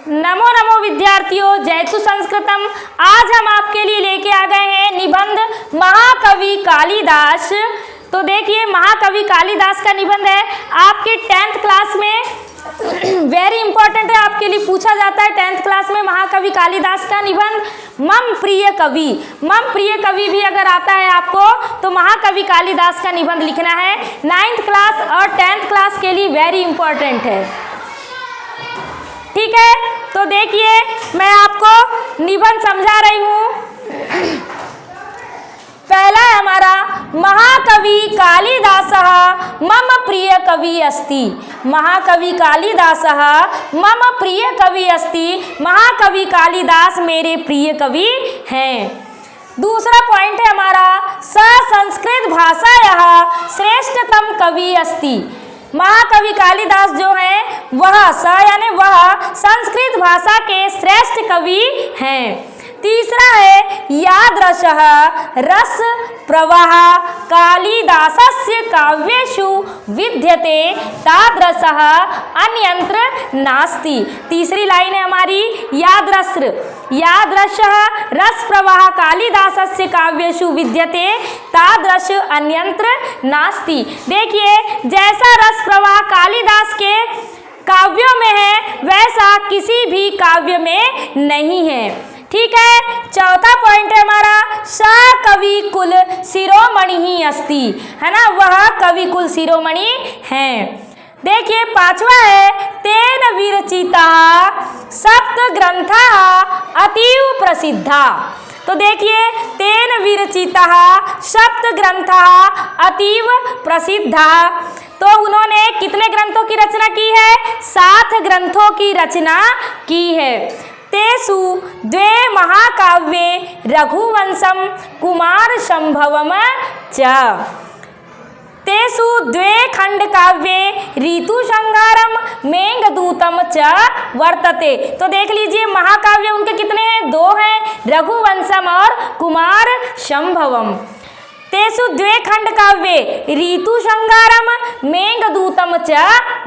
नमो नमो विद्यार्थियों, जयतु संस्कृतम। आज हम आपके लिए लेके आ गए हैं निबंध महाकवि कालिदास। तो देखिए, महाकवि कालिदास का निबंध है आपके 10th क्लास में, वेरी इंपॉर्टेंट है, आपके लिए पूछा जाता है 10th क्लास में महाकवि कालिदास का निबंध। मम प्रिय कवि, मम प्रिय कवि भी अगर आता है आपको तो महाकवि कालिदास का निबंध लिखना है। 9th क्लास और 10th क्लास के लिए वेरी इंपॉर्टेंट है, ठीक है। तो देखिए, मैं आपको निबंध समझा रही हूँ। पहला है हमारा, महाकवि कालिदासः मम प्रिय कवि अस्ति। महाकवि कालिदासः मम प्रिय कवि अस्ति। महाकवि कालिदास मेरे प्रिय कवि हैं। दूसरा पॉइंट है हमारा, स संस्कृत भाषायाः श्रेष्ठतम कवि अस्ति। महाकवि कालिदास जो हैं वह यानी वह संस्कृत भाषा के श्रेष्ठ कवि हैं। तीसरा है, यादृशः रस प्रवाह कालिदासस्य काव्येषु विद्यते तादृशः अन्यत्र नास्ति। तीसरी लाइन है हमारी, यादृशः रस प्रवाह कालिदासस्य काव्येषु विद्यते तादृश अन्यत्र नास्ति। देखिए, जैसा रस प्रवाह कालिदास के काव्यों में है वैसा किसी भी काव्य में नहीं है, ठीक है। चौथा पॉइंट है हमारा, स कवि कुल शिरोमणि ही अस्ति, है ना, वह कवि कुल शिरोमणि हैं। देखिए, पांचवा है, तेन विरचिता सप्त ग्रंथा अतीव प्रसिद्धा। तो देखिए, तेन विरचिता सप्त ग्रंथा अतीव प्रसिद्धा। तो उन्होंने कितने ग्रंथों की रचना की है? 7 ग्रंथों की रचना की है। तेषु द्वे महाकाव्ये रघुवंशम कुमार संभवम च। तेषु द्वे खंड काव्ये ऋतुसंहारम मेघदूतम च वर्तते। तो देख लीजिए, महाकाव्य उनके कितने हैं? 2 हैं, रघुवंशम और कुमार संभवम। तेषु द्वे खंड काव्ये ऋतुसंहारम मेघदूतम च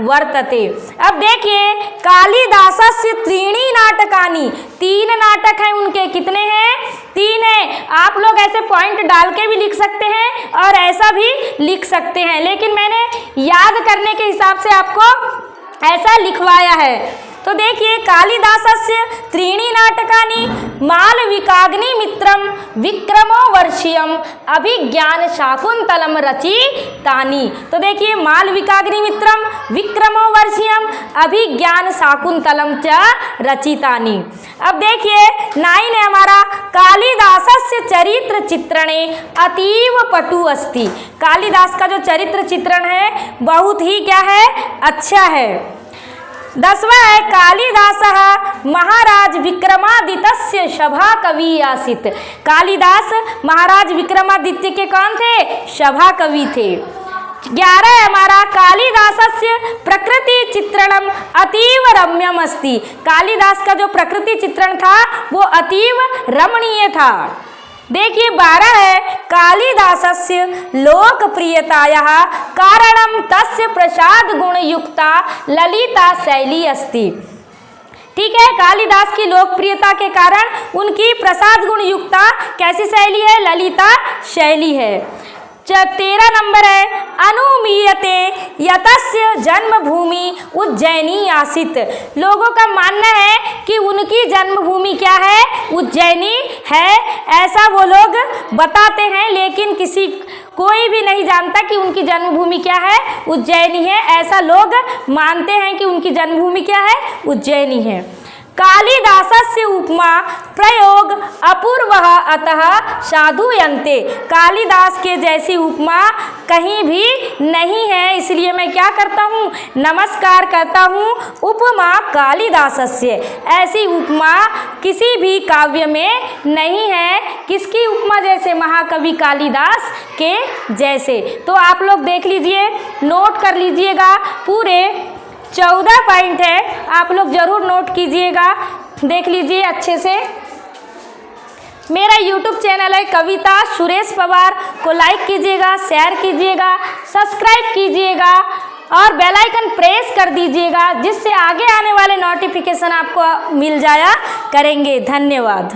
वर्तते। अब देखिए, कालिदासस्य 3 नाटकानि, 3 नाटक हैं उनके। कितने हैं? 3 हैं। आप लोग ऐसे पॉइंट डाल के भी लिख सकते हैं और ऐसा भी लिख सकते हैं, लेकिन मैंने याद करने के हिसाब से आपको ऐसा लिखवाया है। तो देखिए, कालिदासस्य 3 नाटकानि मालविकाग्निमित्रम विक्रमो वर्षीयम अभिज्ञान शाकुंतलम रचितानि। तो देखिए, मालविकाग्निमित्रम विक्रमो वर्षीयम अभिज्ञान शाकुंतलम च रचितानि। अब देखिए, 9 है हमारा, कालिदासस्य चरित्र चित्रणे अतीव पटु अस्ति। कालिदास का जो चरित्र चित्रण है बहुत ही क्या है? अच्छा है। 10वां है, कालिदासः महाराज विक्रमादित्यस्य सभा कवि आसीत्। कालिदास महाराज विक्रमादित्य के कौन थे? सभा कवि थे। 11 है हमारा, कालिदासस्य प्रकृति चित्रणम अतीव रम्यम अस्ति। कालिदास का जो प्रकृति चित्रण था वो अतीव रमणीय था। देखिए, 12 है, कालिदासस्य लोकप्रियतायाः कारणम तस्य प्रसाद गुण युक्ता ललिता शैली अस्ति। ठीक है, कालिदास की लोकप्रियता के कारण उनकी प्रसाद गुण युक्ता कैसी शैली है? ललिता शैली है। 13 नंबर है, अनुमीयते यतस्य जन्मभूमि उज्जैनी आसीत्। लोगों का मानना है कि उनकी जन्मभूमि क्या है? उज्जैनी है, ऐसा वो लोग बताते हैं, लेकिन कोई भी नहीं जानता कि उनकी जन्मभूमि क्या है? उज्जैनी है। ऐसा लोग मानते हैं कि उनकी जन्मभूमि क्या है? उज्जैनी है। कालिदासस्य उपमा प्रयोग अपूर्वः अतः साधुयन्ते। कालिदास के जैसी उपमा कहीं भी नहीं है, इसलिए मैं क्या करता हूँ? नमस्कार करता हूँ उपमा कालिदासस्य। ऐसी उपमा किसी भी काव्य में नहीं है। किसकी उपमा? जैसे महाकवि कालिदास के जैसे। तो आप लोग देख लीजिए, नोट कर लीजिएगा, पूरे 14 पॉइंट है, आप लोग जरूर नोट कीजिएगा, देख लीजिए अच्छे से। मेरा YouTube चैनल है कविता सुरेश पवार, को लाइक कीजिएगा, शेयर कीजिएगा, सब्सक्राइब कीजिएगा और बेल आइकन प्रेस कर दीजिएगा, जिससे आगे आने वाले नोटिफिकेशन आपको मिल जाया करेंगे। धन्यवाद।